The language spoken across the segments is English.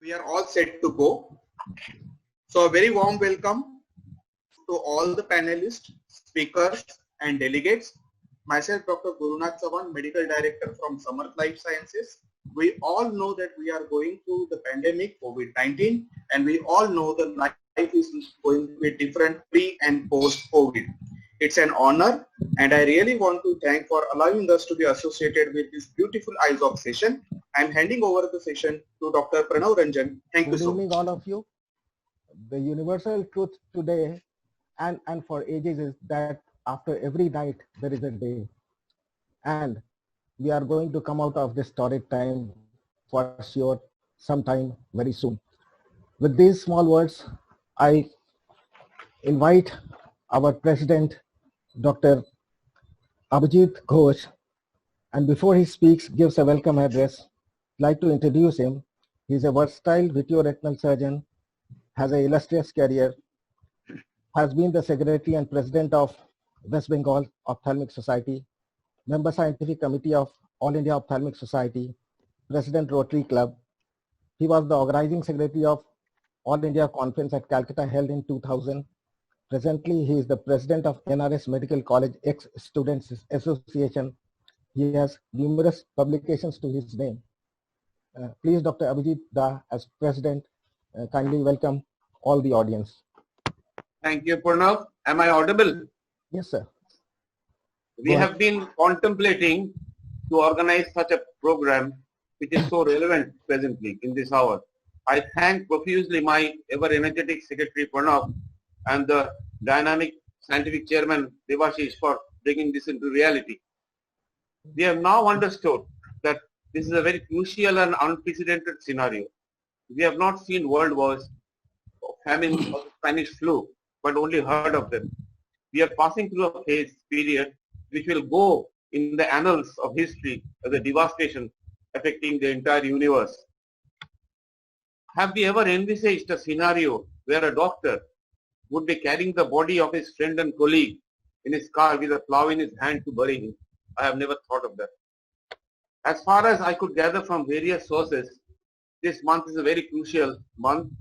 We are all set to go. So a very warm welcome to all the panelists, speakers and delegates. Myself, Dr. Gurunath Sawan, Medical Director from Samarth Life Sciences. We all know that we are going through the pandemic COVID-19 and we all know that life is going to be different pre and post COVID. It's an honor and I really want to thank for allowing us to be associated with this beautiful EIZOC session. I'm handing over the session to Dr. Pranav Ranjan. Thank you so much. Good evening all of you. The universal truth today and for ages is that after every night there is a day. And we are going to come out of this torrid time for sure sometime very soon. With these small words, I invite our President, Dr. Abhijit Ghosh, and before he speaks, gives a welcome address, I'd like to introduce him. He's a versatile vitreoretinal surgeon, has an illustrious career, has been the Secretary and President of West Bengal Ophthalmic Society, Member Scientific Committee of All India Ophthalmic Society, President Rotary Club. He was the Organizing Secretary of All India Conference at Calcutta held in 2000. Presently, he is the President of NRS Medical College Ex-Students Association. He has numerous publications to his name. Please, Dr. Abhijit Das, as President, kindly welcome all the audience. Thank you, Pranav. Am I audible? Yes, sir. We have been contemplating to organize such a program which is so relevant presently in this hour. I thank profusely my ever-energetic Secretary Pranav and the dynamic scientific chairman Debashis for bringing this into reality. We have now understood that this is a very crucial and unprecedented scenario. We have not seen world wars, famine or Spanish flu, but only heard of them. We are passing through a period which will go in the annals of history as a devastation affecting the entire universe. Have we ever envisaged a scenario where a doctor would be carrying the body of his friend and colleague in his car with a plow in his hand to bury him? I have never thought of that. As far as I could gather from various sources, this month is a very crucial month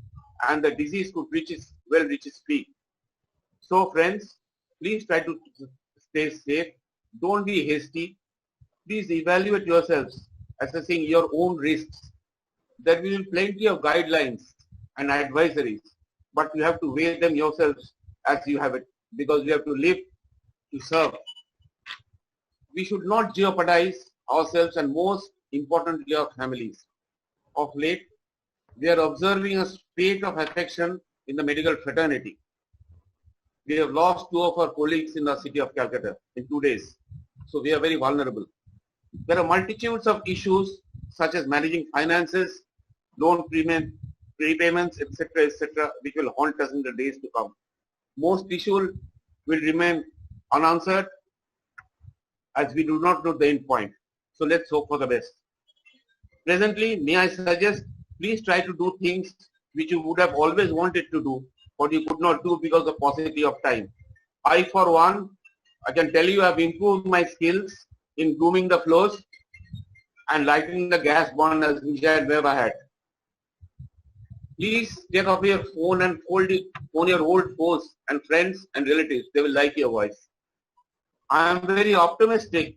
and the disease could reach its peak. So friends, please try to stay safe. Don't be hasty. Please evaluate yourselves, assessing your own risks. There will be plenty of guidelines and advisories, but you have to weigh them yourselves as you have it, because we have to live to serve. We should not jeopardize ourselves and most importantly our families. Of late, we are observing a spate of affection in the medical fraternity. We have lost 2 of our colleagues in the city of Calcutta in 2 days. So we are very vulnerable. There are multitudes of issues such as managing finances, loan prepayments, etc., which will haunt us in the days to come. Most issues will remain unanswered as we do not know the end point. So let's hope for the best. Presently, may I suggest, please try to do things which you would have always wanted to do, but you could not do because of paucity of time. I, for one, I can tell you I have improved my skills in grooming the floors and lighting the gas burners which I had never had. Please take off your phone and phone your old foes and friends and relatives. They will like your voice. I am very optimistic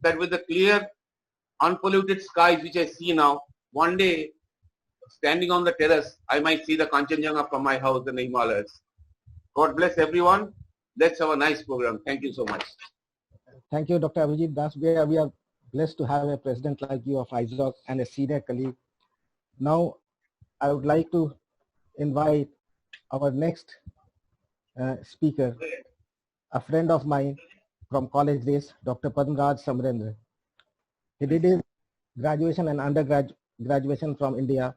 that with the clear, unpolluted skies which I see now, one day, standing on the terrace, I might see the Kanchenjunga from my house in the Himalayas. God bless everyone. Let's have a nice program. Thank you so much. Thank you, Dr. Abhijit Das. We are blessed to have a president like you of EIZOC and a senior colleague. Now, I would like to invite our next speaker, a friend of mine from college days, Dr. Padmaraj Samrendra. He did his graduation and undergraduation from India.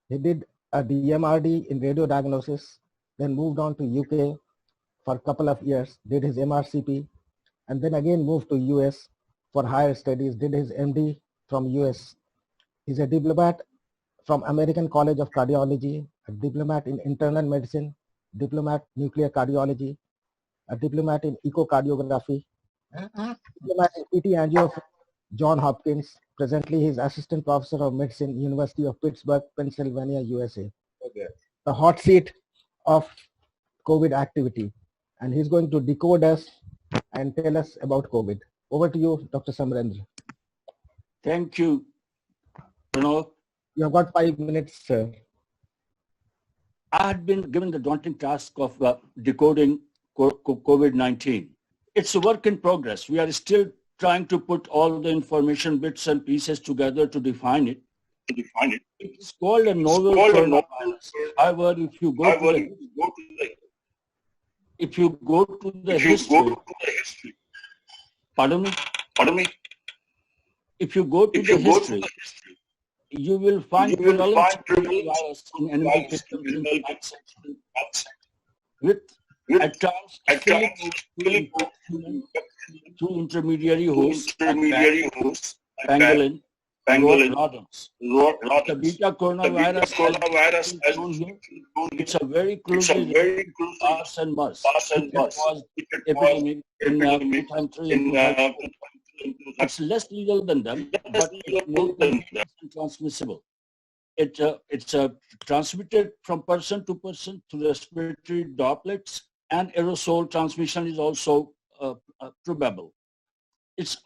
He did a DMRD in radio diagnosis, then moved on to UK for a couple of years, did his MRCP, and then again moved to US for higher studies, did his MD from US. He's a diplomat from American College of Cardiology, a diplomat in internal medicine, diplomat nuclear cardiology, a diplomat in echocardiography, diplomat in PT angio, John Hopkins, Presently, he is assistant professor of medicine, University of Pittsburgh, Pennsylvania, USA. Okay. The hot seat of COVID activity. And he's going to decode us and tell us about COVID. Over to you, Dr. Samrendra. Thank you, Pranav. You have got 5 minutes, sir. I had been given the daunting task of decoding COVID-19. It's a work in progress. We are still trying to put all the information bits and pieces together to define it. It is called a novel coronavirus. However, if you go to the history, pardon me? If you go to the history, you will find prevalence of coronavirus in animal systems in the life section, with at times through intermediary hosts, pangolin, rodents. The beta coronavirus has shown here. It's a very closely related to SARS and MERS. It was epidemic in 2003. It's less lethal than them, but it's more transmissible. It's transmitted from person to person through respiratory droplets, and aerosol transmission is also probable. Its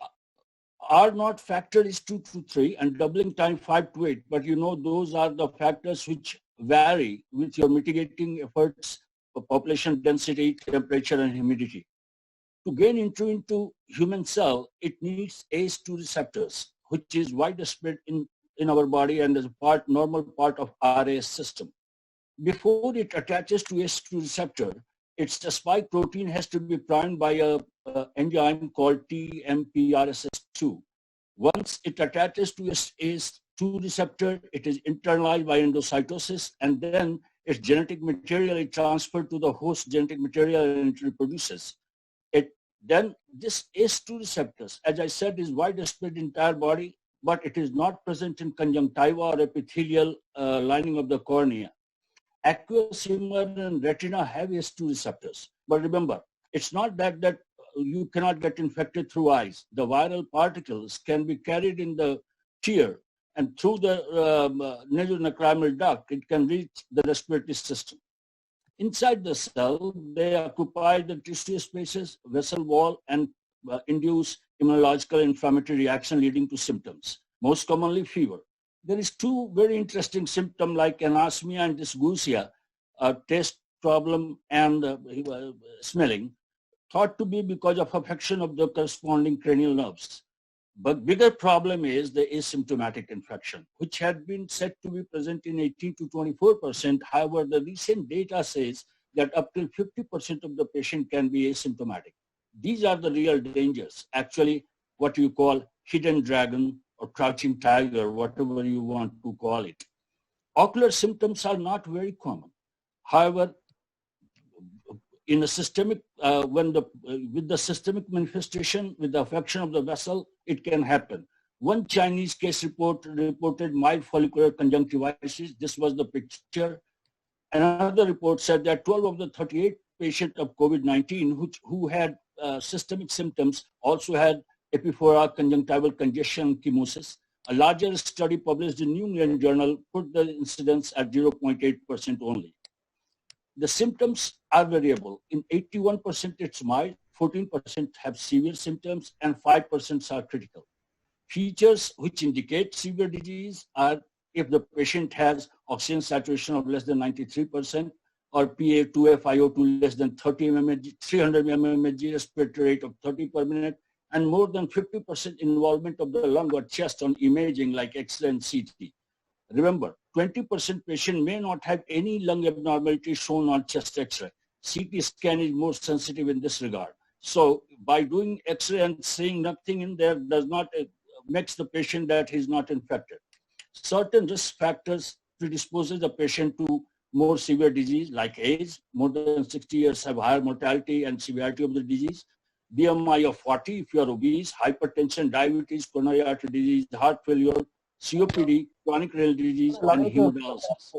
R0 factor is 2 to 3 and doubling time 5 to 8, but you know those are the factors which vary with your mitigating efforts for population density, temperature, and humidity. To gain entry into human cell, it needs ACE2 receptors, which is widespread in our body and is a normal part of RAS system. Before it attaches to ACE2 receptor, its spike protein has to be primed by a enzyme called TMPRSS2. Once it attaches to ACE2 receptor, it is internalized by endocytosis, and then its genetic material is transferred to the host genetic material and it reproduces. Then this ACE2 receptors, as I said, is widespread in the entire body, but it is not present in conjunctiva or epithelial lining of the cornea. Aqueous humor and retina have ACE2 receptors. But remember, it's not that you cannot get infected through eyes. The viral particles can be carried in the tear, and through the nasonephroidal duct, it can reach the respiratory system. Inside the cell, they occupy the tissue spaces, vessel wall, and induce immunological inflammatory reaction leading to symptoms, most commonly fever. There is two very interesting symptoms like anosmia and dysgeusia, taste problem and smelling, thought to be because of affection of the corresponding cranial nerves. But bigger problem is the asymptomatic infection, which had been said to be present in 18 to 24%. However, the recent data says that up to 50% of the patient can be asymptomatic. These are the real dangers, actually what you call hidden dragon or crouching tiger, whatever you want to call it. Ocular symptoms are not very common. However, in a systemic, with the systemic manifestation, with the affection of the vessel, it can happen. One Chinese case reported mild follicular conjunctivitis. This was the picture. Another report said that 12 of the 38 patients of COVID-19 who had systemic symptoms also had epiphora, conjunctival congestion, chemosis. A larger study published in New England Journal put the incidence at 0.8% only. The symptoms are variable. In 81% it's mild, 14% have severe symptoms, and 5% are critical. Features which indicate severe disease are if the patient has oxygen saturation of less than 93% or PaO2 less than 30 mmHg, 300 mmHg, respiratory rate of 30 per minute, and more than 50% involvement of the lung or chest on imaging like X-ray and CT. Remember, 20% patient may not have any lung abnormality shown on chest X-ray. CT scan is more sensitive in this regard. So by doing X-ray and seeing nothing in there does not makes the patient that he's not infected. Certain risk factors predisposes the patient to more severe disease like age. More than 60 years have higher mortality and severity of the disease. BMI of 40 if you are obese, hypertension, diabetes, coronary artery disease, heart failure, COPD, chronic renal disease, and hemodialysis.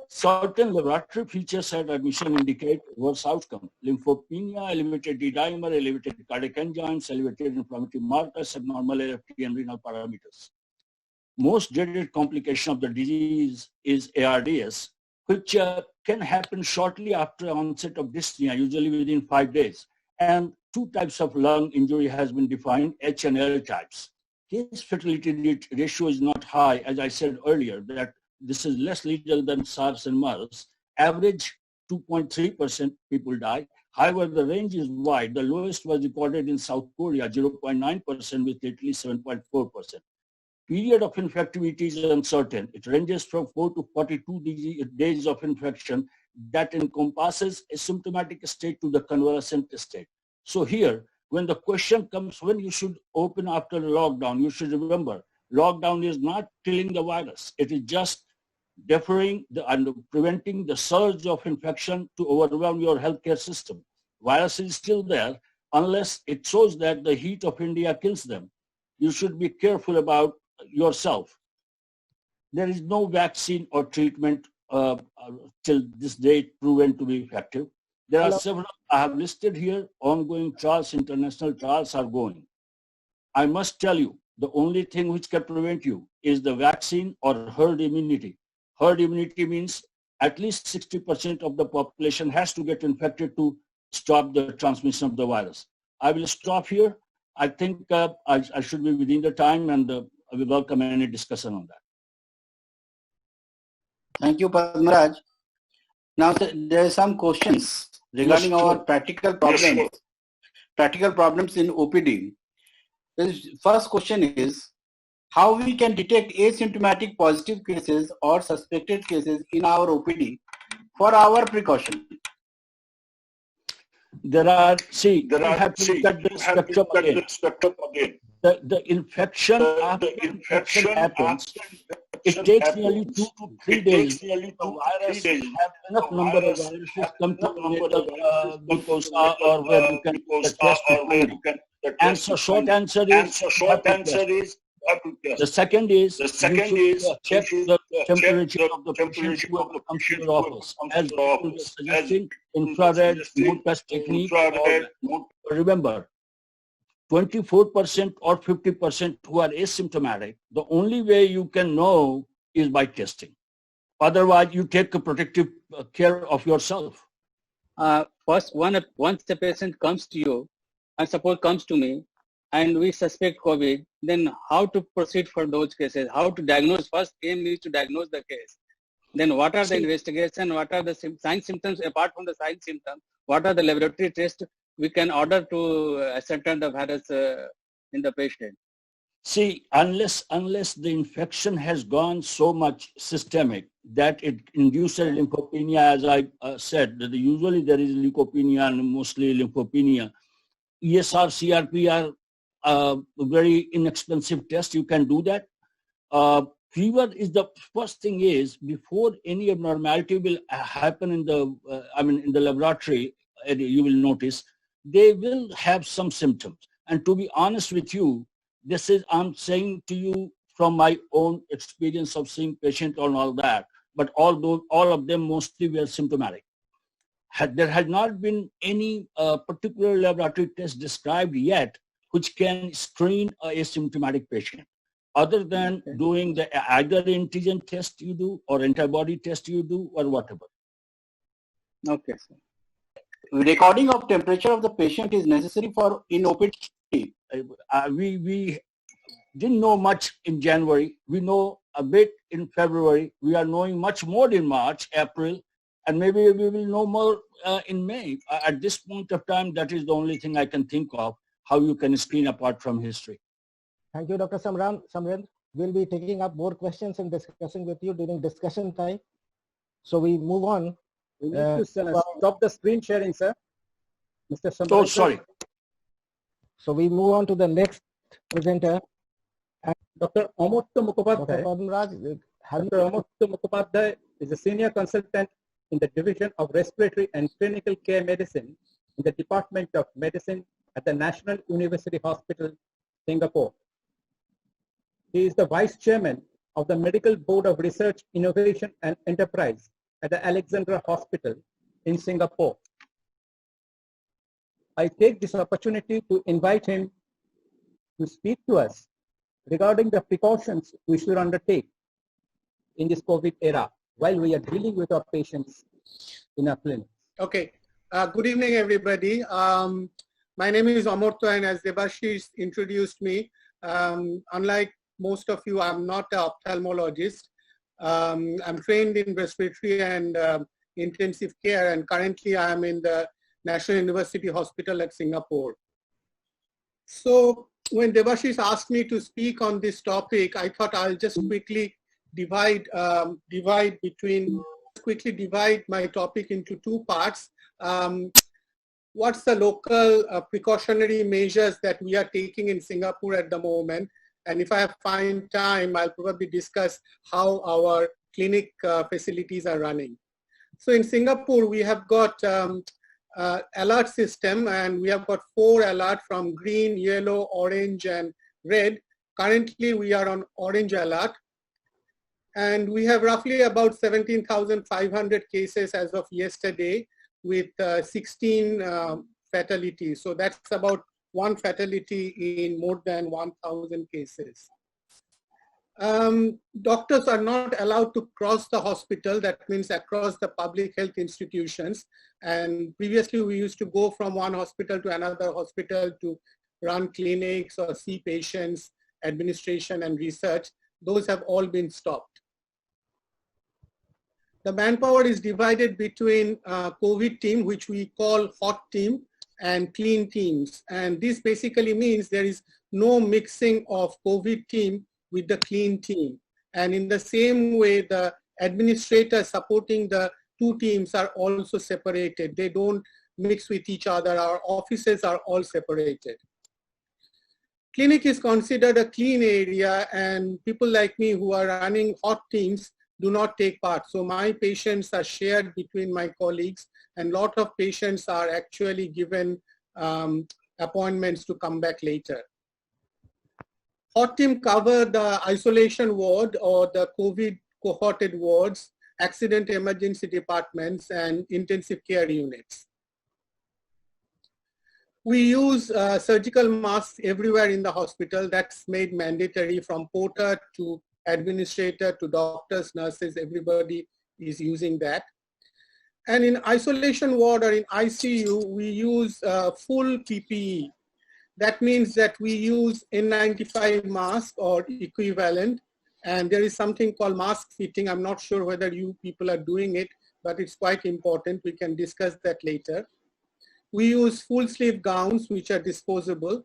Certain laboratory features at admission indicate worse outcome. Lymphopenia, elevated D-dimer, elevated cardiac enzymes, elevated inflammatory markers, abnormal LFT and renal parameters. most dreaded complication of the disease is ARDS, which can happen shortly after onset of dyspnea, usually within 5 days. And two types of lung injury has been defined, H and L types. Case fatality ratio is not high, as I said earlier, that this is less lethal than SARS and MERS. Average 2.3% people die. However, the range is wide. The lowest was recorded in South Korea, 0.9%, with Italy 7.4%. Period of infectivity is uncertain. It ranges from 4 to 42 days of infection that encompasses a symptomatic state to the convalescent state. So here, when the question comes when you should open after lockdown, you should remember, lockdown is not killing the virus. It is just deferring and preventing the surge of infection to overwhelm your healthcare system. Virus is still there unless it shows that the heat of India kills them. You should be careful about yourself. There is no vaccine or treatment till this date proven to be effective. There are several I have listed here. Ongoing trials, international trials are going. I must tell you, the only thing which can prevent you is the vaccine or herd immunity. Herd immunity means at least 60% of the population has to get infected to stop the transmission of the virus. I will stop here. I think I should be within the time, and I will welcome any discussion on that. Thank you, Padmaraj. Now there are some questions regarding our practical problems. Practical problems in OPD. The first question is how we can detect asymptomatic positive cases or suspected cases in our OPD for our precaution. You have to look at the spectrum again. The infection happens, it takes nearly 2 to 3 days. The virus have enough number of viruses come to mucosa or where you can test. And so short answer is the second is check the temperature of the patient who comes to your office. As we were suggesting, infrared mood test technique. Remember, 24% or 50% who are asymptomatic, the only way you can know is by testing. Otherwise, you take a protective care of yourself. First, once the patient comes to you, and suppose comes to me, and we suspect COVID, then how to proceed for those cases? How to diagnose? First aim is to diagnose the case. Then what are the investigation? What are the sign symptoms apart from the sign symptoms? What are the laboratory tests we can order to ascertain the virus in the patient? See, unless the infection has gone so much systemic that it induces lymphopenia, as I said, that usually there is leukopenia and mostly lymphopenia. ESR, CRP are very inexpensive tests. You can do that. Fever is the first thing is before any abnormality will happen in the laboratory. You will notice they will have some symptoms. And to be honest with you, this is I'm saying to you from my own experience of seeing patients and all that. But all of them mostly were symptomatic. There has not been any particular laboratory test described yet which can screen an asymptomatic patient, other than doing the either antigen test you do or antibody test you do or whatever. Okay, sir. Recording of temperature of the patient is necessary for in OPD. We didn't know much in January. We know a bit in February. We are knowing much more in March, April, and maybe we will know more in May. At this point of time, that is the only thing I can think of, how you can screen apart from history. Thank you, Dr. Samrendra. We'll be taking up more questions and discussing with you during discussion time. So we move on. We need to stop the screen sharing, sir. Mr. Samrendra. Oh, sorry. So we move on to the next presenter. Dr. Amurtha Mukhopadhyay. Dr. Amurtha Mukhopadhyay is a senior consultant in the Division of Respiratory and Clinical Care Medicine in the Department of Medicine at the National University Hospital, Singapore. He is the Vice Chairman of the Medical Board of Research, Innovation and Enterprise at the Alexandra Hospital in Singapore. I take this opportunity to invite him to speak to us regarding the precautions we should undertake in this COVID era while we are dealing with our patients in our clinic. Okay. Good evening, everybody. My name is Amorto, and as Debashis introduced me, unlike most of you, I'm not an ophthalmologist. I'm trained in respiratory and intensive care, and currently I'm in the National University Hospital at Singapore. So when Debashis asked me to speak on this topic, I thought I'll just quickly divide my topic into two parts. What's the local precautionary measures that we are taking in Singapore at the moment? And if I find time, I'll probably discuss how our clinic facilities are running. So in Singapore, we have got alert system, and we have got 4 alert from green, yellow, orange, and red. Currently, we are on orange alert. And we have roughly about 17,500 cases as of yesterday, with 16 fatalities. So that's about 1 fatality in more than 1,000 cases. Doctors are not allowed to cross the hospital. That means across the public health institutions. And previously we used to go from one hospital to another hospital to run clinics or see patients, administration and research. Those have all been stopped. The manpower is divided between COVID team, which we call hot team, and clean teams. And this basically means there is no mixing of COVID team with the clean team. And in the same way, the administrators supporting the 2 teams are also separated. They don't mix with each other. Our offices are all separated. Clinic is considered a clean area, and people like me who are running hot teams do not take part. So my patients are shared between my colleagues, and a lot of patients are actually given appointments to come back later. Hot team cover the isolation ward or the COVID cohorted wards, accident emergency departments, and intensive care units. We use surgical masks everywhere in the hospital. That's made mandatory, from porter to administrator to doctors, nurses, everybody is using that. And in isolation ward or in ICU, we use full PPE. That means that we use N95 mask or equivalent, and there is something called mask fitting. I'm not sure whether you people are doing it, but it's quite important. We can discuss that later. We use full sleeve gowns, which are disposable,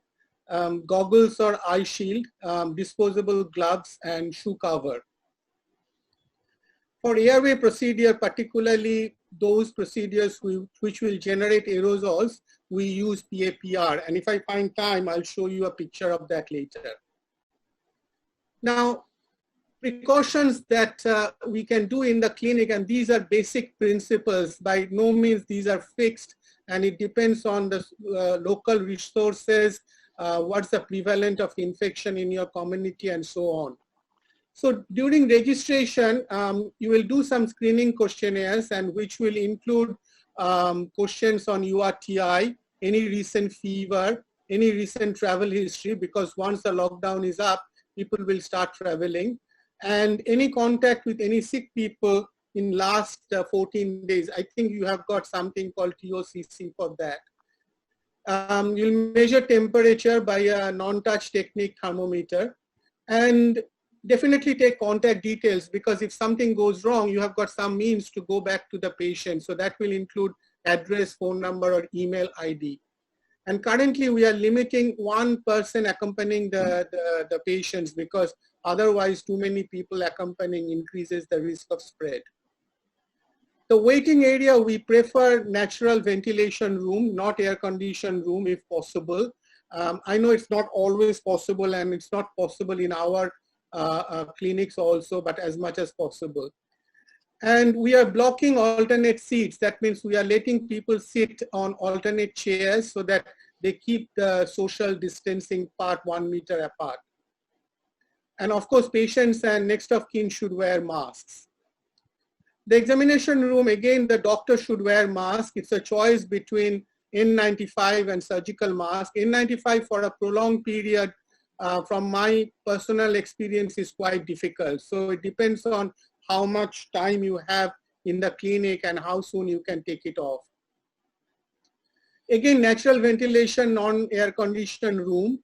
goggles or eye shield, disposable gloves, and shoe cover. For airway procedure, particularly those procedures which will generate aerosols, we use PAPR. And if I find time, I'll show you a picture of that later. Now, precautions that we can do in the clinic, and these are basic principles. By no means these are fixed, and it depends on the local resources, what's the prevalence of infection in your community, and so on. So during registration, you will do some screening questionnaires, and which will include questions on URTI, any recent fever, any recent travel history, because once the lockdown is up, people will start traveling, and any contact with any sick people in last 14 days. I think you have got something called TOCC for that. You'll measure temperature by a non-touch technique thermometer, and definitely take contact details, because if something goes wrong, you have got some means to go back to the patient. So that will include address, phone number, or email ID. And currently we are limiting 1 person accompanying the patients, because otherwise too many people accompanying increases the risk of spread. The waiting area, we prefer natural ventilation room, not air-conditioned room if possible. I know it's not always possible, and it's not possible in our clinics also, but as much as possible. And we are blocking alternate seats. That means we are letting people sit on alternate chairs so that they keep the social distancing part 1 meter apart. And of course, patients and next of kin should wear masks. The examination room, again, the doctor should wear mask. It's a choice between N95 and surgical mask. N95 for a prolonged period from my personal experience, is quite difficult. So it depends on how much time you have in the clinic and how soon you can take it off. Again, natural ventilation, non-air conditioned room.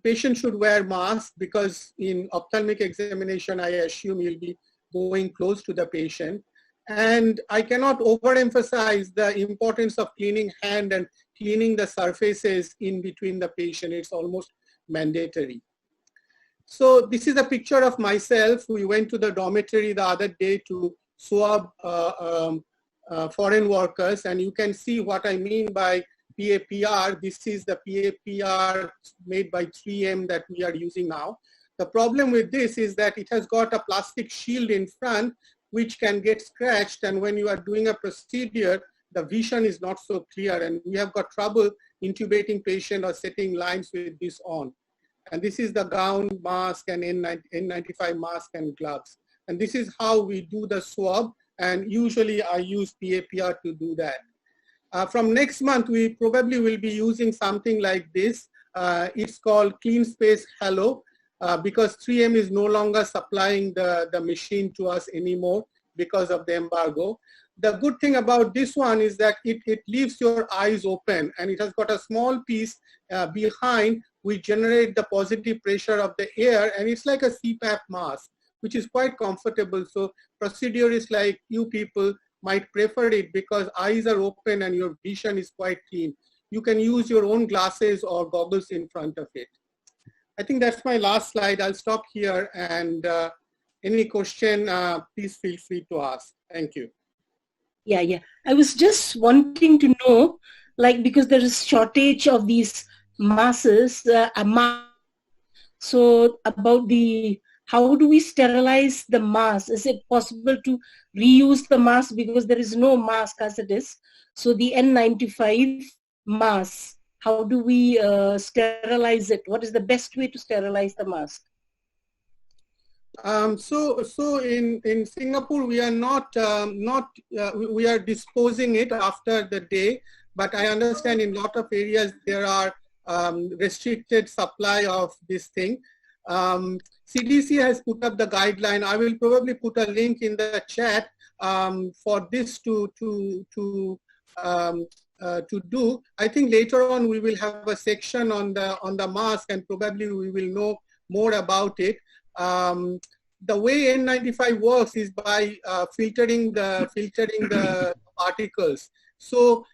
Patient should wear mask because in ophthalmic examination, I assume you'll be going close to the patient. And I cannot overemphasize the importance of cleaning hand and cleaning the surfaces in between the patient. It's almost mandatory. So this is a picture of myself. We went to the dormitory the other day to swab foreign workers, and you can see what I mean by PAPR. This is the PAPR made by 3M that we are using now. The problem with this is that it has got a plastic shield in front which can get scratched, and when you are doing a procedure, the vision is not so clear, and we have got trouble intubating patient or setting lines with this on. And this is the gown, mask, and N95 mask and gloves. And this is how we do the swab, and usually I use PAPR to do that. From next month, we probably will be using something like this. It's called Clean Space Halo, because 3M is no longer supplying the machine to us anymore because of the embargo. The good thing about this one is that it leaves your eyes open, and it has got a small piece behind which generate the positive pressure of the air, and it's like a CPAP mask, which is quite comfortable. So procedurists like you people might prefer it because eyes are open and your vision is quite clean. You can use your own glasses or goggles in front of it. I think that's my last slide. I'll stop here, and any question, please feel free to ask. Thank you. Yeah. I was just wanting to know, like, because there is shortage of these masks, so about how do we sterilize the mask? Is it possible to reuse the mask because there is no mask as it is? So the N95 mask, how do we sterilize it? What is the best way to sterilize the mask? So in Singapore, we are we are disposing it after the day, but I understand in a lot of areas there are restricted supply of this thing. CDC has put up the guideline. I will probably put a link in the chat for this to do. I think later on we will have a section on the mask, and probably we will know more about it. The way N95 works is by filtering the particles. So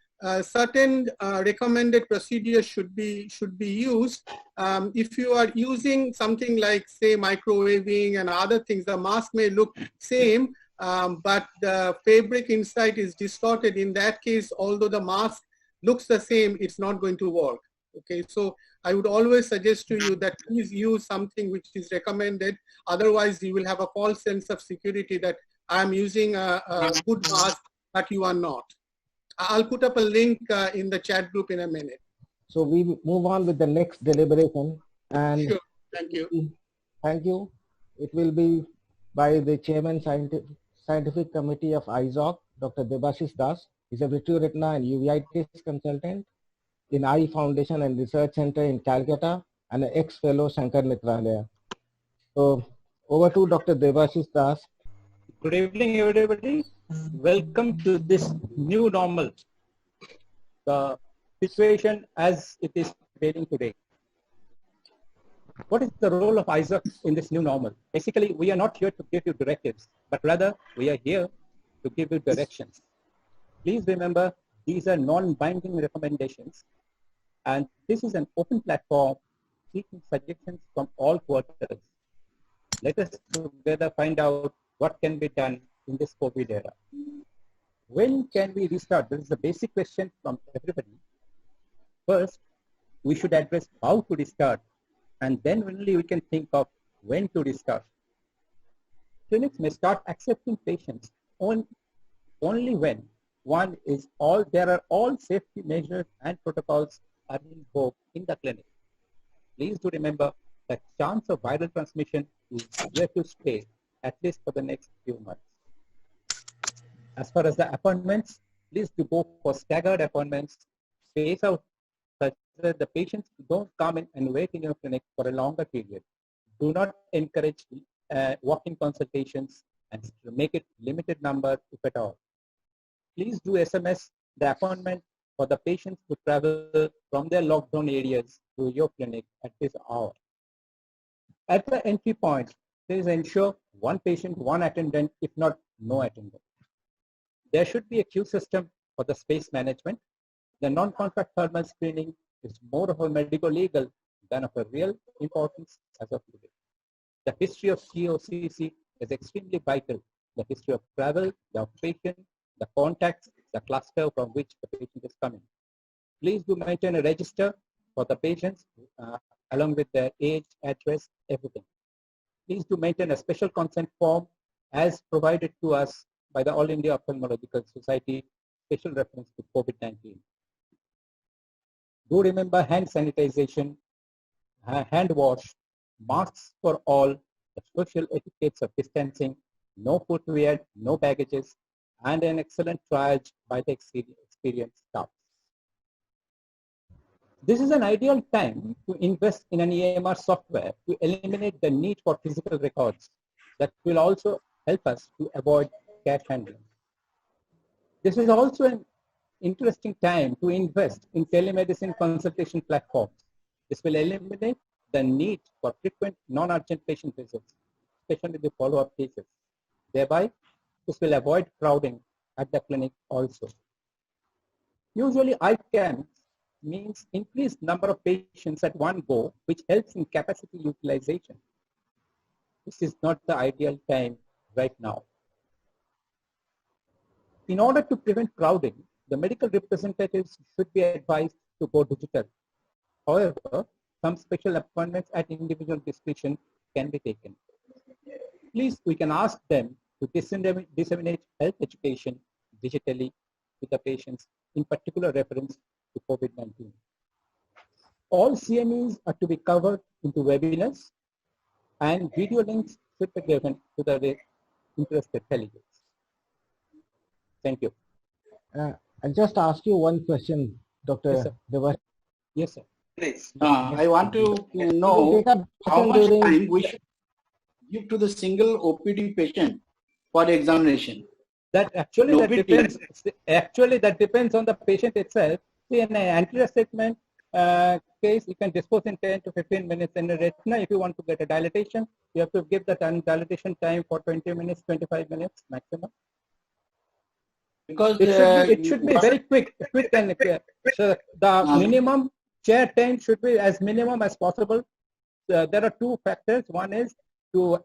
certain recommended procedures should be used. If you are using something like, say, microwaving and other things, the mask may look same, but the fabric inside is distorted. In that case, although the mask looks the same, it's not going to work. Okay, so I would always suggest to you that please use something which is recommended. Otherwise, you will have a false sense of security that I'm using a good mask, but you are not. I'll put up a link in the chat group in a minute. So we move on with the next deliberation. And sure. Thank you. Thank you. It will be by the Chairman Scientific Committee of EIZOC, Dr. Debashis Das. He's a vitreous retina and uveitis consultant in Eye Foundation and Research Center in Calcutta, and an ex-fellow Shankar Netralaya. So over to Dr. Debashis Das. Good evening, everybody. Welcome to this new normal, the situation as it is prevailing today. What is the role of EIZOC in this new normal? Basically, we are not here to give you directives, but rather we are here to give you directions. Please remember, these are non-binding recommendations, and this is an open platform seeking suggestions from all quarters. Let us together find out what can be done in this COVID era. When can we restart? This is a basic question from everybody. First, we should address how to restart, and then only we can think of when to restart. Clinics may start accepting patients only when there are all safety measures and protocols are invoked in the clinic. Please do remember that chance of viral transmission is here to stay, at least for the next few months. As far as the appointments, please do go for staggered appointments, space out such that the patients don't come in and wait in your clinic for a longer period. Do not encourage walk-in consultations and make it limited number if at all. Please do SMS the appointment for the patients who travel from their lockdown areas to your clinic at this hour. At the entry point, please ensure one patient, one attendant, if not no attendant. There should be a queue system for the space management. The non-contact thermal screening is more of a medical legal than of a real importance as of today. The history of COCC is extremely vital. The history of travel, the patient, the contacts, the cluster from which the patient is coming. Please do maintain a register for the patients along with their age, address, everything. Please do maintain a special consent form as provided to us by the All India Ophthalmological Society, special reference to COVID-19. Do remember hand sanitization, hand wash, masks for all, the social etiquettes of distancing, no footwear, no baggages, and an excellent triage by the experienced staff. This is an ideal time to invest in an EMR software to eliminate the need for physical records that will also help us to avoid cash handling. This is also an interesting time to invest in telemedicine consultation platforms. This will eliminate the need for frequent non-urgent patient visits, especially the follow-up cases. Thereby, this will avoid crowding at the clinic also. Usually, ICAM means increased number of patients at one go, which helps in capacity utilization. This is not the ideal time right now. In order to prevent crowding, the medical representatives should be advised to go digital. However, some special appointments at individual discretion can be taken. Please, we can ask them to disseminate health education digitally to the patients, in particular reference to COVID-19. All CMEs are to be covered into webinars, and video links should be given to the interested delegates. Thank you. I'll just ask you one question, Dr. Yes, sir. Devash. Yes, sir. I want to know how much time we should give to the single OPD patient for the examination. That actually that depends on the patient itself. See, in an anterior segment case, you can dispose in 10 to 15 minutes. In a retina, if you want to get a dilatation, you have to give the dilatation time for 20 minutes, 25 minutes maximum. Because it should be very quick and clear. So the minimum chair time should be as minimum as possible. There are two factors. One is to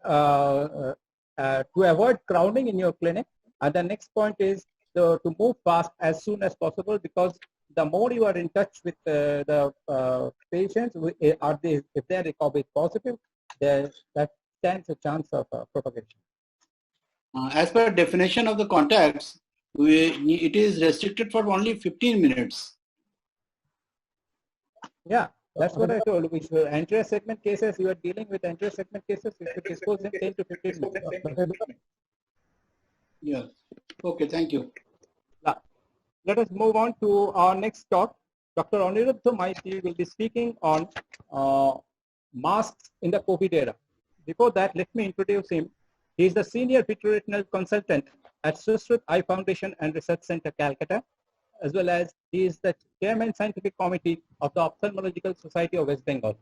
avoid crowding in your clinic, and the next point is to move fast as soon as possible, because the more you are in touch with the patients, if they are COVID positive, that stands a chance of propagation. As per definition of the contacts, it is restricted for only 15 minutes. Yeah, that's what I told. We should, anterior segment cases, you are dealing with anterior segment cases, you should dispose in 10 to 15 minutes. Yes. Okay, thank you. Let us move on to our next talk. Dr. Aniruddha Meitei will be speaking on masks in the COVID era. Before that, let me introduce him. He is the Senior Vitreoretinal Consultant at Sushrut Eye Foundation and Research Center, Calcutta, as well as he is the Chairman Scientific Committee of the Ophthalmological Society of West Bengal.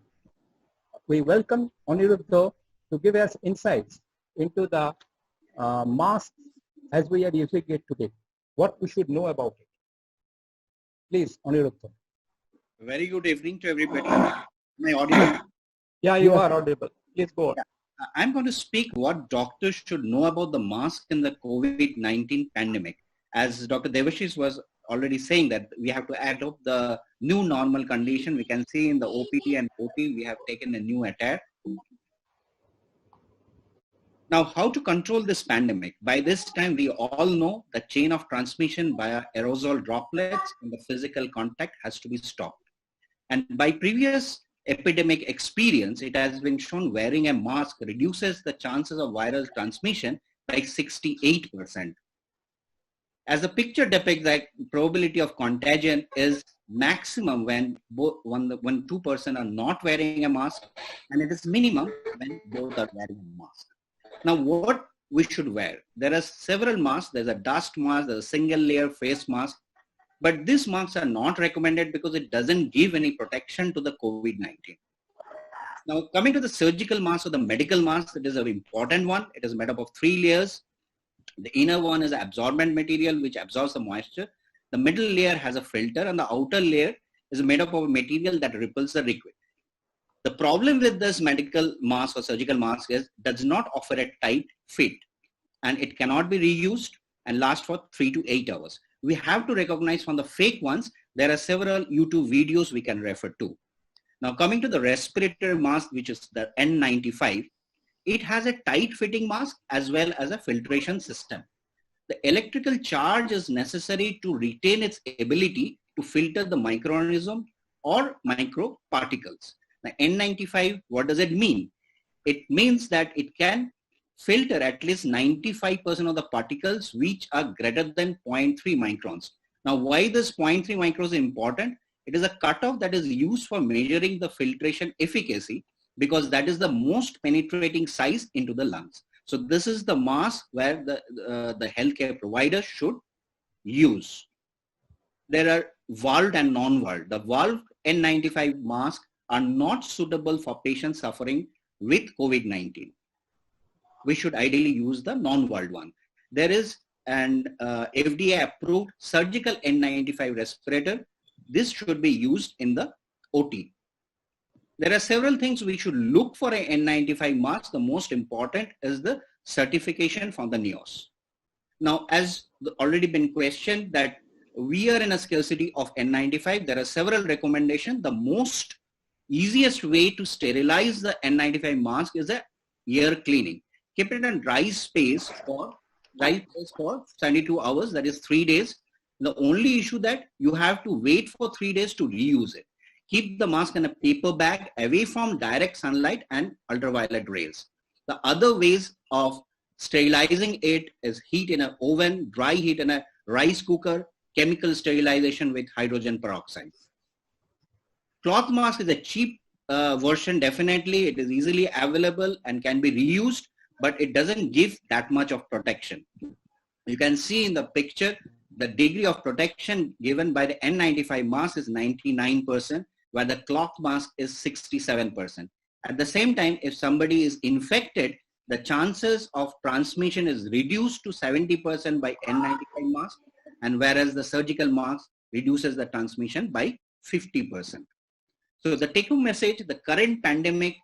We welcome Aniruddha to give us insights into the masks as we are using it today. What we should know about it. Please, Aniruddha. Very good evening to everybody. Am I audible? Yeah, you are audible. Please go on. Yeah. I'm going to speak what doctors should know about the mask in the COVID-19 pandemic. As Dr. Debashis was already saying that we have to adopt the new normal condition. We can see in the OPD and OT, we have taken a new attire. Now, how to control this pandemic? By this time, we all know the chain of transmission via aerosol droplets and the physical contact has to be stopped. And by previous epidemic experience, it has been shown wearing a mask reduces the chances of viral transmission by 68%. As the picture depicts, that probability of contagion is maximum when when two persons are not wearing a mask, and it is minimum when both are wearing a mask. Now, what we should wear? There are several masks. There's a dust mask, there's a single layer face mask, but these masks are not recommended because it doesn't give any protection to the COVID-19. Now, coming to the surgical mask or the medical mask, it is an important one. It is made up of 3 layers. The inner one is absorbent material which absorbs the moisture. The middle layer has a filter, and the outer layer is made up of a material that repels the liquid. The problem with this medical mask or surgical mask is it does not offer a tight fit, and it cannot be reused and last for 3 to 8 hours. We have to recognize from the fake ones. There are several YouTube videos we can refer to. Now, coming to the respiratory mask, which is the N95, it has a tight fitting mask as well as a filtration system. The electrical charge is necessary to retain its ability to filter the microorganism or microparticles. The N95, what does it mean? It means that it can filter at least 95% of the particles which are greater than 0.3 microns. Now, why this 0.3 microns is important? It is a cutoff that is used for measuring the filtration efficacy, because that is the most penetrating size into the lungs. So this is the mask where the healthcare provider should use. There are valved and non-valved. The valved N95 masks are not suitable for patients suffering with COVID-19. We should ideally use the non-valved one. There is an FDA approved surgical N95 respirator. This should be used in the OT. There are several things we should look for an N95 mask. The most important is the certification from the NIOS. Now, as already been questioned that we are in a scarcity of N95, there are several recommendations. The most easiest way to sterilize the N95 mask is a ear cleaning. Keep it in a dry space for 72 hours, that is 3 days. The only issue that you have to wait for 3 days to reuse it. Keep the mask in a paper bag away from direct sunlight and ultraviolet rays. The other ways of sterilizing it is heat in an oven, dry heat in a rice cooker, chemical sterilization with hydrogen peroxide. Cloth mask is a cheap version, definitely. It is easily available and can be reused, but it doesn't give that much of protection. You can see in the picture, the degree of protection given by the N95 mask is 99%, where the cloth mask is 67%. At the same time, if somebody is infected, the chances of transmission is reduced to 70% by N95 mask, and whereas the surgical mask reduces the transmission by 50%. So the take-home message, the current pandemic,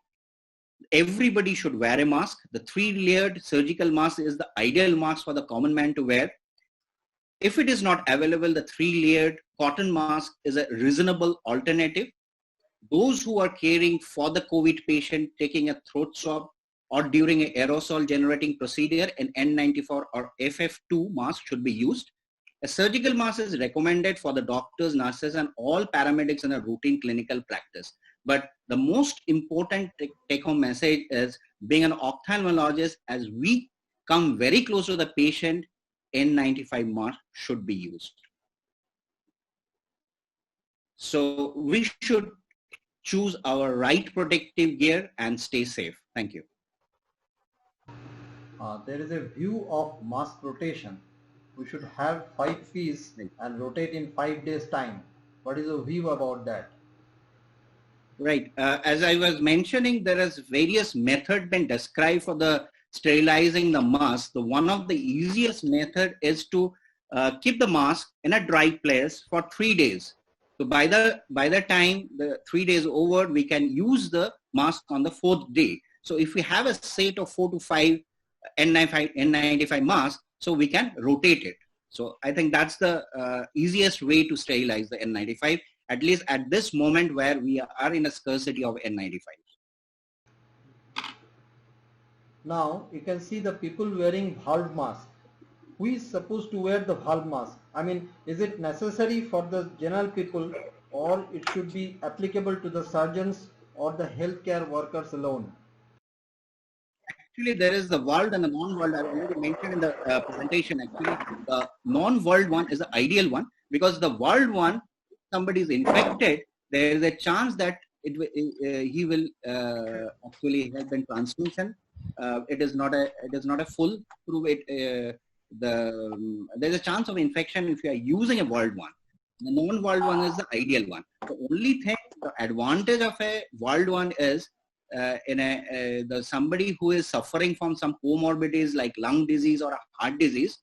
everybody should wear a mask. The 3-layered surgical mask is the ideal mask for the common man to wear. If it is not available, the 3-layered cotton mask is a reasonable alternative. Those who are caring for the COVID patient, taking a throat swab or during an aerosol generating procedure, an N94 or FF2 mask should be used. A surgical mask is recommended for the doctors, nurses, and all paramedics in a routine clinical practice. But the most important take-home message is, being an ophthalmologist, as we come very close to the patient, N95 mask should be used. So we should choose our right protective gear and stay safe. Thank you. There is a view of mask rotation. We should have 5 Ps and rotate in 5 days time. What is your view about that? Right. As I was mentioning, there is various methods been described for the sterilizing the mask. The one of the easiest method is to keep the mask in a dry place for 3 days. So by the time the 3 days over, we can use the mask on the 4th day. So if we have a set of 4 to 5 N95 masks, so we can rotate it. So I think that's the easiest way to sterilize the N95, at least at this moment where we are in a scarcity of N95. Now you can see the people wearing valve mask. Who is supposed to wear the valve mask? I mean, is it necessary for the general people, or it should be applicable to the surgeons or the healthcare workers alone? actually there is the world and the non-world. I already mentioned in the presentation. Actually, the non-world one is the ideal one, because the world one, if somebody is infected, there is a chance that he will actually help in transmission. It is not a full proof. There's a chance of infection if you are using a world one. The non-world one is the ideal one. The only thing, the advantage of a world one is somebody who is suffering from some comorbidities like lung disease or a heart disease.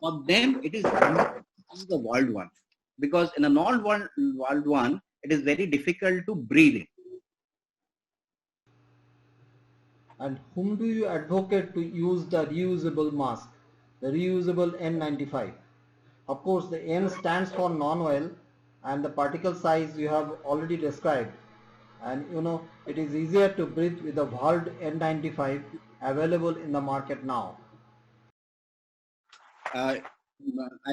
For them, it is the world one, because in a non-world one, it is very difficult to breathe in. And whom do you advocate to use the reusable mask, the reusable N95? Of course, the N stands for non-oil, and the particle size you have already described. And you know, it is easier to breathe with the valved N95 available in the market now. I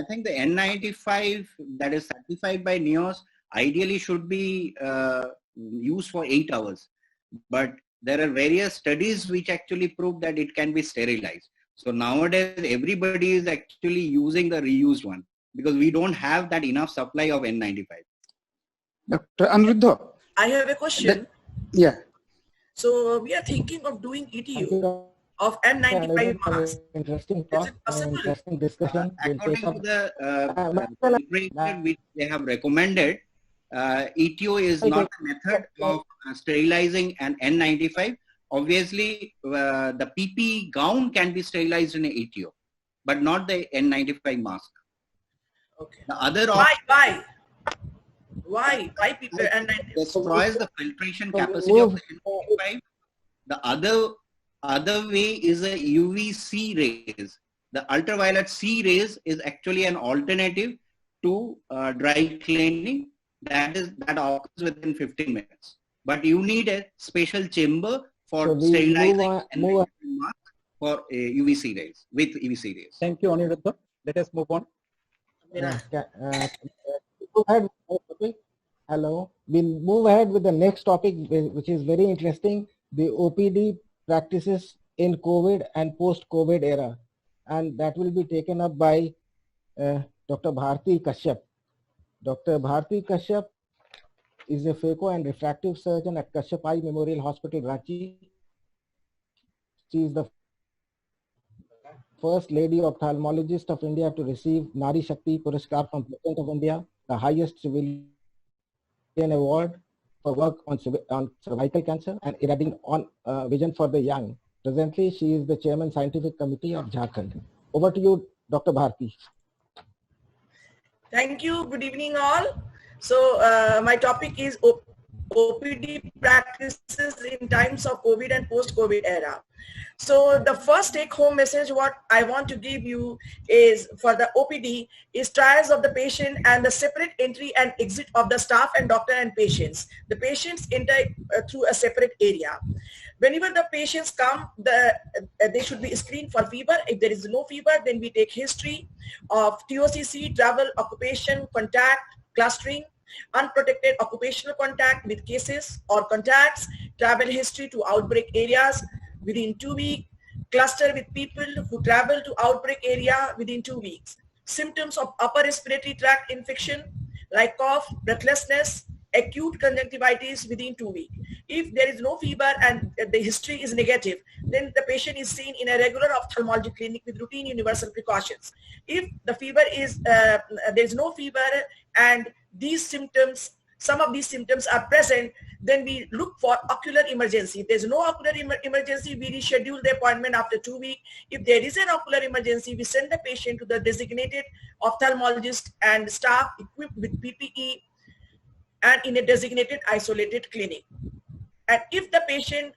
think the N95 that is certified by NIOS ideally should be used for 8 hours. But there are various studies which actually prove that it can be sterilized. So nowadays, everybody is actually using the reused one, because we don't have that enough supply of N95. Dr. Anuruddha. I have a question. Yeah. So we are thinking of doing ETO of N95 masks. Interesting Is it possible? interesting discussion. According to the literature which they have recommended, ETO is not a method of sterilizing an N95. Obviously, the PPE gown can be sterilized in an ETO, but not the N95 mask. Okay. The other Why people N95? Destroys the filtration capacity of the N95. The other way is a UVC rays. The ultraviolet C rays is actually an alternative to dry cleaning. That occurs within 15 minutes. But you need a special chamber for sterilizing and mask for UVC rays, with UVC rays. Thank you, Anuruddha. Let us move on. Hello. We'll move ahead with the next topic, which is very interesting: the OPD practices in COVID and post-COVID era, and that will be taken up by Dr. Bharti Kashyap. Dr. Bharti Kashyap is a phaco and refractive surgeon at Kashyap Eye Memorial Hospital, Ranchi. She is the first lady ophthalmologist of India to receive Nari Shakti Puraskar from President of India, the highest civilian award for work on cervical cancer and irradiating on vision for the young. Presently, she is the Chairman Scientific Committee of Jharkhand. Over to you, Dr. Bharti. Thank you. Good evening, all. So my topic is OPD practices in times of COVID and post-COVID era. So the first take-home message what I want to give you is for the OPD is trials of the patient and the separate entry and exit of the staff and doctor and patients. The patients enter through a separate area. Whenever the patients come, they should be screened for fever. If there is no fever, then we take history of TOCC, travel, occupation, contact, clustering, unprotected occupational contact with cases or contacts, travel history to outbreak areas within 2 weeks, cluster with people who travel to outbreak area within 2 weeks, symptoms of upper respiratory tract infection like cough, breathlessness, acute conjunctivitis within 2 weeks. If there is no fever and the history is negative, then the patient is seen in a regular ophthalmology clinic with routine universal precautions. If the fever is, there is no fever and these symptoms, some of these symptoms are present, then we look for ocular emergency. If there's no ocular emergency, we reschedule the appointment after 2 weeks. If there is an ocular emergency, we send the patient to the designated ophthalmologist and staff equipped with PPE and in a designated isolated clinic. And if the patient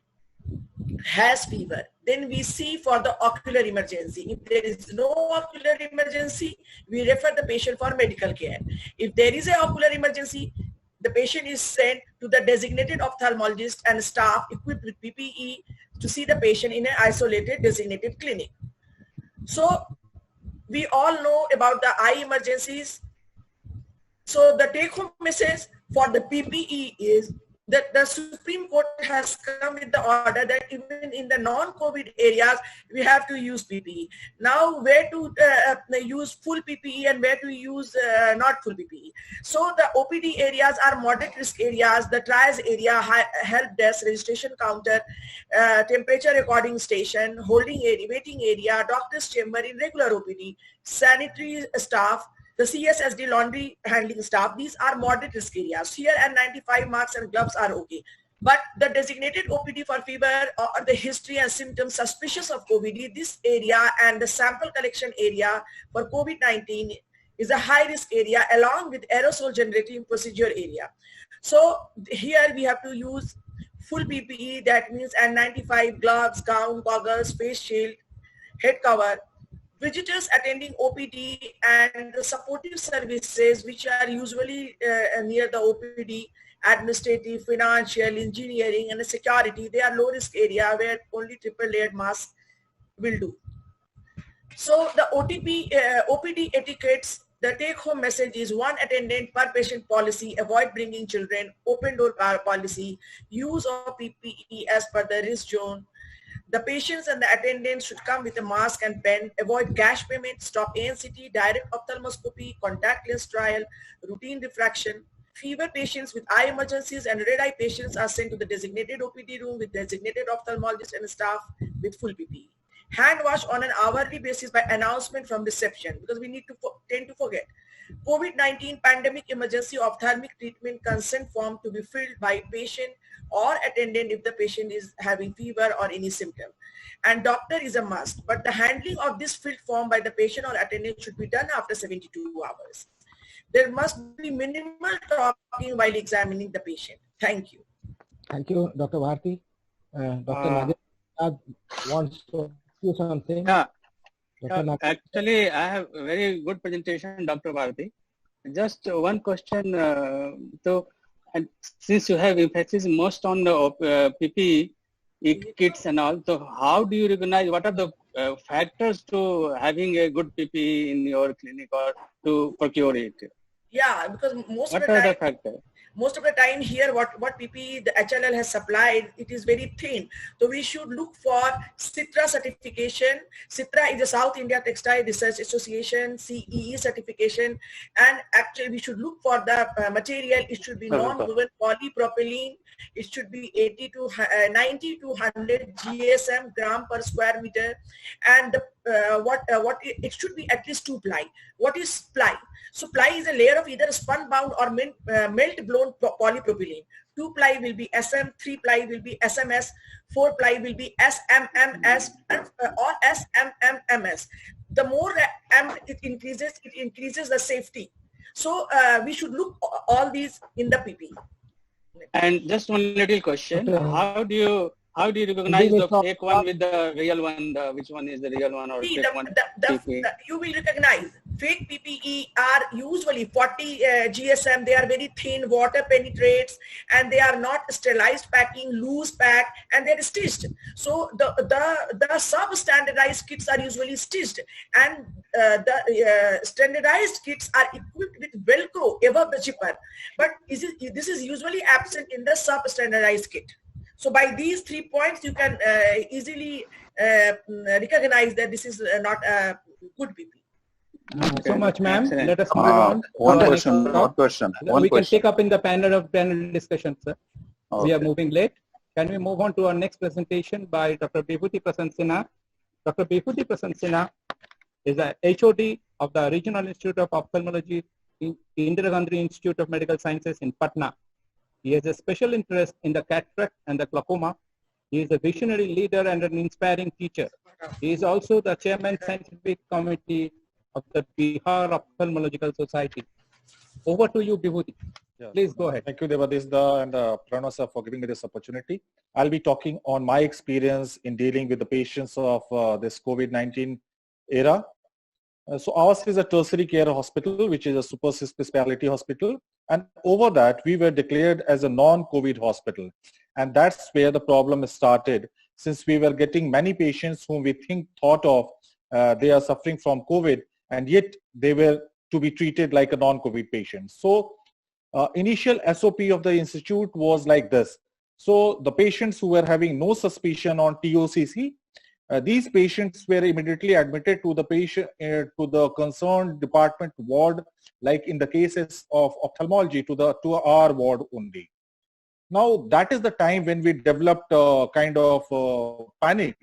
has fever, then we see for the ocular emergency. If there is no ocular emergency, we refer the patient for medical care. If there is an ocular emergency, the patient is sent to the designated ophthalmologist and staff equipped with PPE to see the patient in an isolated designated clinic. So we all know about the eye emergencies. So the take-home message for the PPE is the Supreme Court has come with the order that even in the non-COVID areas, we have to use PPE. Now, where to use full PPE and where to use not full PPE. So the OPD areas are moderate risk areas, the triage area, help desk, registration counter, temperature recording station, holding area, waiting area, doctor's chamber in regular OPD, sanitary staff, the CSSD laundry handling staff. These are moderate risk areas. Here and 95 masks and gloves are okay. But the designated OPD for fever or the history and symptoms suspicious of COVID, this area and the sample collection area for COVID-19 is a high risk area along with aerosol generating procedure area. So here we have to use full PPE, that means N95, gloves, gown, goggles, face shield, head cover. Visitors attending OPD and the supportive services which are usually near the OPD, administrative, financial, engineering and security, they are low risk area where only triple layered mask will do. So the OPD etiquettes, the take home message is 1 attendant per patient policy, avoid bringing children, open door policy, use of PPE as per the risk zone. The patients and the attendants should come with a mask and pen, avoid cash payment, stop ANCT, direct ophthalmoscopy, contact lens trial, routine diffraction. Fever patients with eye emergencies and red eye patients are sent to the designated OPD room with designated ophthalmologist and staff with full PPE. Hand wash on an hourly basis by announcement from reception, because we need to tend to forget. COVID-19 pandemic emergency ophthalmic treatment consent form to be filled by patient or attendant if the patient is having fever or any symptom. And doctor is a must, but the handling of this filled form by the patient or attendant should be done after 72 hours. There must be minimal talking while examining the patient. Thank you. Thank you, Dr. Bharti. Dr. Nagendra wants to do something. Yeah. Actually, I have a very good presentation, Dr. Bharti. Just one question. And since you have emphasis most on the PPE kits and all, so how do you recognize what are the factors to having a good PPE in your clinic or to procure it? Yeah, because most of the time here what PPE the HLL has supplied, it is very thin. So we should look for CITRA certification. CITRA is the South India Textile Research Association, CEE certification. And actually we should look for the material. It should be non-woven polypropylene. It should be 90 to 100 GSM, gram per square meter. And it should be at least 2 ply. What is ply? So ply is a layer of either spun bound or melt blown polypropylene. 2 ply will be SM, 3 ply will be SMS, 4 ply will be SMMS or SMMMS. The more it increases the safety. So we should look all these in the PPE. And just one little question: How do you recognize the fake one with the real one? Which one is the real one or fake one? You will recognize fake PPE are usually 40 GSM. They are very thin, water penetrates, and they are not sterilized packing, loose pack, and they're stitched. So the sub-standardized kits are usually stitched, and the standardized kits are equipped with Velcro above the zipper. But this is usually absent in the sub-standardized kit. So by these 3 points, you can easily recognize that this is not a good PPE. Thank you so much, ma'am. Let us move on. One question. We can take up in the panel discussion, sir. Okay. We are moving late. Can we move on to our next presentation by Dr. Vibhuti Prasad Sinha? Dr. Vibhuti Prasad Sinha is the HOD of the Regional Institute of Ophthalmology in Indira Gandhi Institute of Medical Sciences in Patna. He has a special interest in the cataract and the glaucoma. He is a visionary leader and an inspiring teacher. He is also the chairman scientific committee of the Bihar Ophthalmological Society. Over to you, Vibhuti. Yeah. Please go ahead. Thank you, Debashis Das and Pranav sir for giving me this opportunity. I'll be talking on my experience in dealing with the patients of this COVID-19 era. So ours is a tertiary care hospital, which is a super specialty hospital. And over that, we were declared as a non-COVID hospital. And that's where the problem started, since we were getting many patients whom we thought of they are suffering from COVID, and yet they were to be treated like a non-COVID patient. So initial SOP of the institute was like this. So the patients who were having no suspicion on TOCC, these patients were immediately admitted to the patient to the concerned department ward, like in the cases of ophthalmology, to our ward only. Now that is the time when we developed kind of panic,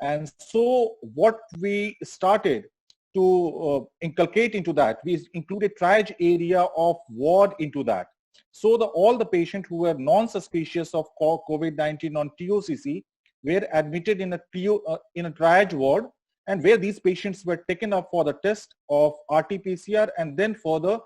and so what we started to inculcate into that, we included triage area of ward into that. So all the patients who were non-suspicious of COVID-19 on TOCC were admitted in a triage ward, and where these patients were taken up for the test of RT-PCR, and then further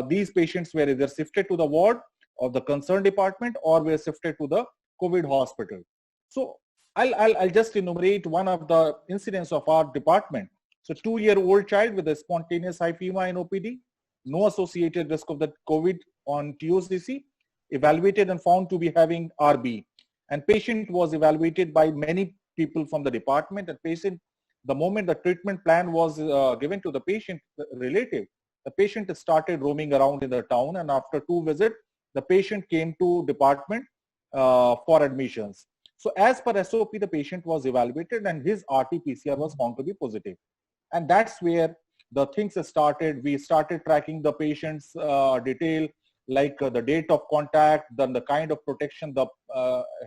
these patients were either shifted to the ward of the concerned department or were shifted to the COVID hospital. So I'll just enumerate one of the incidents of our department. So 2-year-old child with a spontaneous hyphema in OPD, no associated risk of the COVID on TOCC, evaluated and found to be having RB. And patient was evaluated by many people from the department, and patient, the moment the treatment plan was given to the patient relative, the patient started roaming around in the town, and after 2 visits, the patient came to department for admissions. So as per SOP, the patient was evaluated and his RT-PCR was found to be positive. And that's where the things started. We started tracking the patient's detail, like the date of contact, then the kind of protection the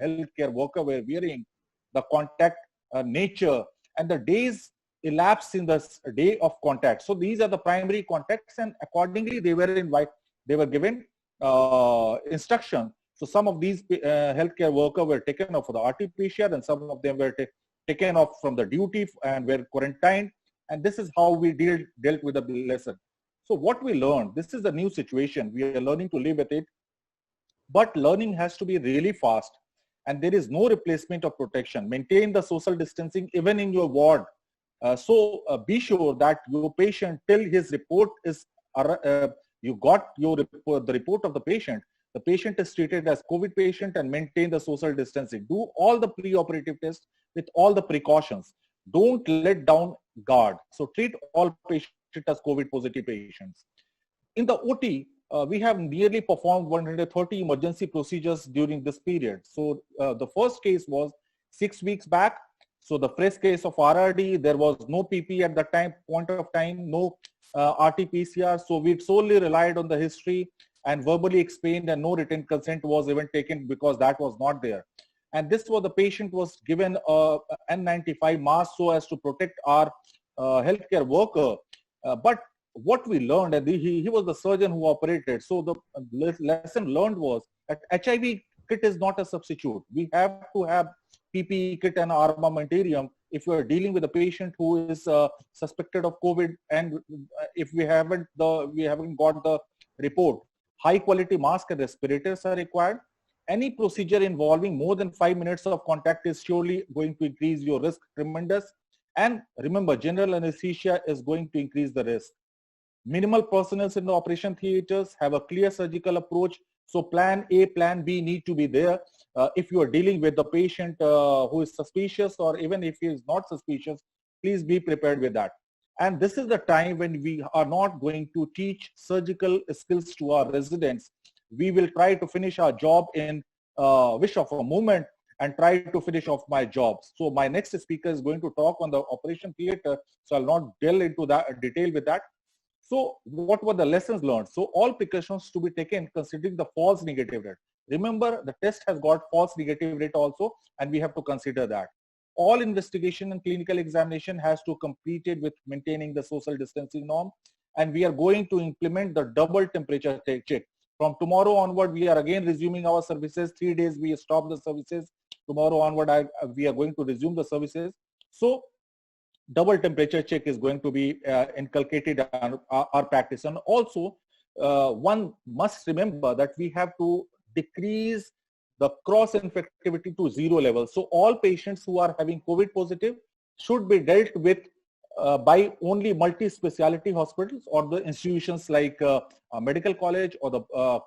healthcare worker were wearing, the contact nature, and the days elapsed in the day of contact. So these are the primary contacts, and accordingly they were given instruction. So some of these healthcare workers were taken off for the RT-PCR, and some of them were taken off from the duty and were quarantined. And this is how we dealt with the lesson. So what we learned, this is a new situation. We are learning to live with it, but learning has to be really fast. And there is no replacement of protection. Maintain the social distancing even in your ward. So be sure that your patient, till his report is, you got your report, the report of the patient is treated as COVID patient and maintain the social distancing. Do all the pre-operative tests with all the precautions. Don't let down guard. So treat all patients as COVID positive patients. In the OT, we have nearly performed 130 emergency procedures during this period. So the first case was 6 weeks back. So the fresh case of RRD, there was no PP at the point of time, no RT-PCR. So we solely relied on the history and verbally explained, and no written consent was even taken because that was not there. And this was, the patient was given a N95 mask so as to protect our healthcare worker. But what we learned, and he was the surgeon who operated. So the lesson learned was that HIV kit is not a substitute. We have to have PPE kit and armamentarium if you are dealing with a patient who is suspected of COVID, and if we haven't got the report. High quality mask and respirators are required. Any procedure involving more than 5 minutes of contact is surely going to increase your risk tremendous. And remember, general anesthesia is going to increase the risk. Minimal personnel in the operation theaters, have a clear surgical approach. So plan A, plan B need to be there. If you are dealing with the patient who is suspicious, or even if he is not suspicious, please be prepared with that. And this is the time when we are not going to teach surgical skills to our residents. We will try to finish our job in wish of a moment and try to finish off my job. So my next speaker is going to talk on the operation theater, so I'll not delve into that detail with that. So what were the lessons learned? So all precautions to be taken considering the false negative rate. Remember, the test has got false negative rate also, and we have to consider that. All investigation and clinical examination has to completed with maintaining the social distancing norm, and we are going to implement the double temperature check. From tomorrow onward, we are again resuming our services. 3 days we stop the services. Tomorrow onward, we are going to resume the services. So double temperature check is going to be inculcated in our practice. And also, one must remember that we have to decrease the cross-infectivity to 0 level. So all patients who are having COVID positive should be dealt with by only multi-speciality hospitals or the institutions like a medical college or the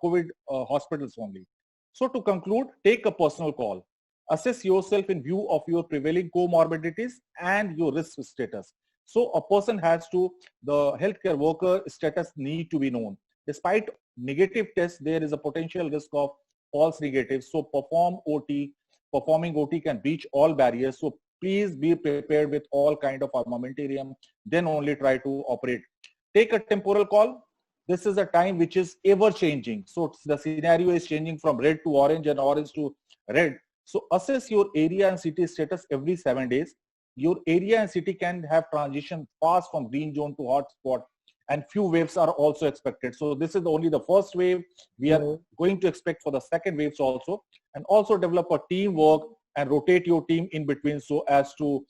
COVID hospitals only. So to conclude, take a personal call. Assess yourself in view of your prevailing comorbidities and your risk status. So a person has to, the healthcare worker status need to be known. Despite negative tests, there is a potential risk of false negatives. So performing OT can breach all barriers. So please be prepared with all kind of armamentarium, then only try to operate. Take a temporal call. This is a time which is ever changing. So the scenario is changing from red to orange and orange to red. So assess your area and city status every 7 days. Your area and city can have transition fast from green zone to hot spot, and few waves are also expected. So this is only the first wave. We are going to expect for the second waves also, and also develop a teamwork and rotate your team in between so as to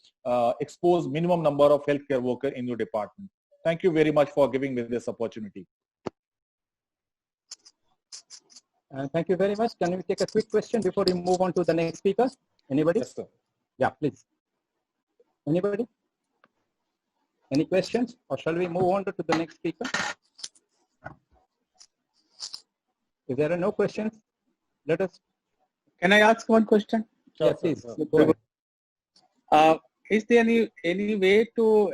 expose minimum number of healthcare workers in your department. Thank you very much for giving me this opportunity. Thank you very much. Can we take a quick question before we move on to the next speaker? Anybody? Yes, sir. Yeah, please. Anybody? Any questions, or shall we move on to the next speaker? If there are no questions, let us. Can I ask one question? Sure, yes, please. Go ahead. Is there any way to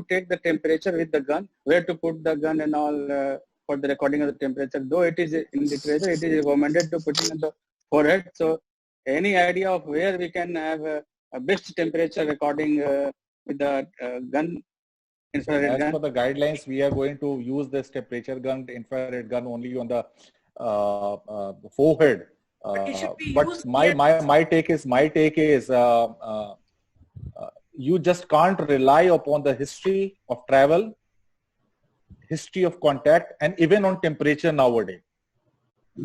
take the temperature with the gun? Where to put the gun and all for the recording of the temperature? Though it is in literature, it is recommended to put it on the forehead. So, any idea of where we can have a best temperature recording with the gun, infrared gun? As per the guidelines, we are going to use this temperature gun, infrared gun only on the forehead. But my take is you just can't rely upon the history of travel, history of contact, and even on temperature nowadays.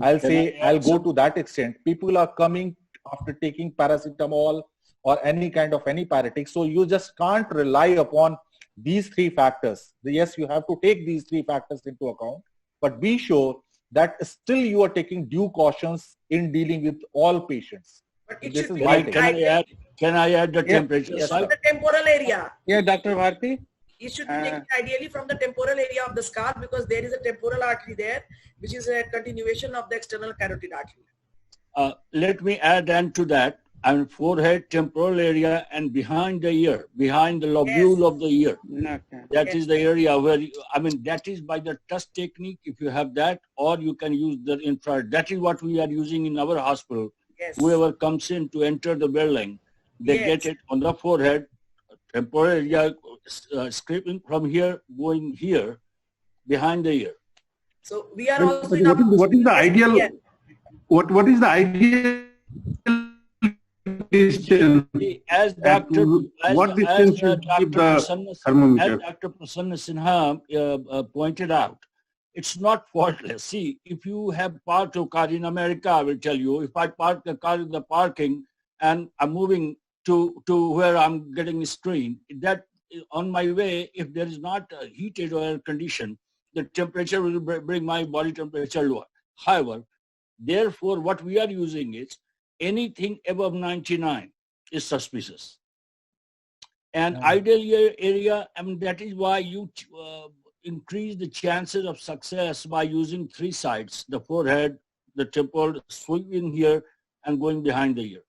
I'll say I'll go to that extent. People are coming after taking paracetamol or any kind of antipyretic. So you just can't rely upon these three factors. Yes, you have to take these three factors into account, but be sure that still you are taking due cautions in dealing with all patients. But it This should is be my like Can I add the temperature? Yes, from the temporal area. Yeah, Dr. Bharti. It should be taken ideally from the temporal area of the scalp, because there is a temporal artery there, which is a continuation of the external carotid artery. Let me add on to that. And forehead, temporal area, and behind the ear, behind the lobule of the ear. Okay. That is the area where, that is by the touch technique, if you have that, or you can use the infrared. That is what we are using in our hospital. Yes. Whoever comes in to enter the building, they get it on the forehead, temporal area, scraping from here, going here, behind the ear. So we are also what is the ideal? Yeah. What is the ideal distance? As Dr. What distance should keep the thermometer? As Dr. Prasanna Sinha pointed out, it's not faultless. See, if you have parked a car in America, I will tell you, if I park the car in the parking and I'm moving to where I'm getting screened, that on my way, if there is not a heated or air condition, the temperature will bring my body temperature lower. However, therefore, what we are using is anything above 99 is suspicious. And ideal area, that is why you increase the chances of success by using three sides: the forehead, the temple, sweeping here, and going behind the ear.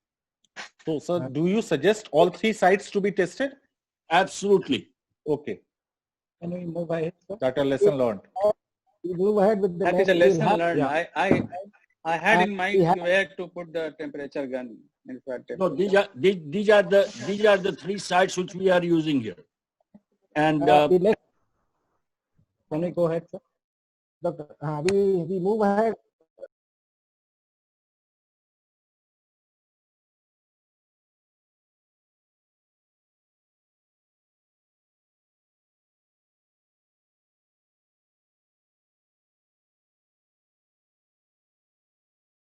So, sir, do you suggest all three sides to be tested? Absolutely. Okay. Can we move ahead, sir? That a lesson learned. We move ahead with the That next. is a lesson We'll have- learned. Yeah. I had in mind we have- where to put the temperature gun. In fact, No, these are the three sides which we are using here. And the next, Can we go ahead, sir? Doctor, we move ahead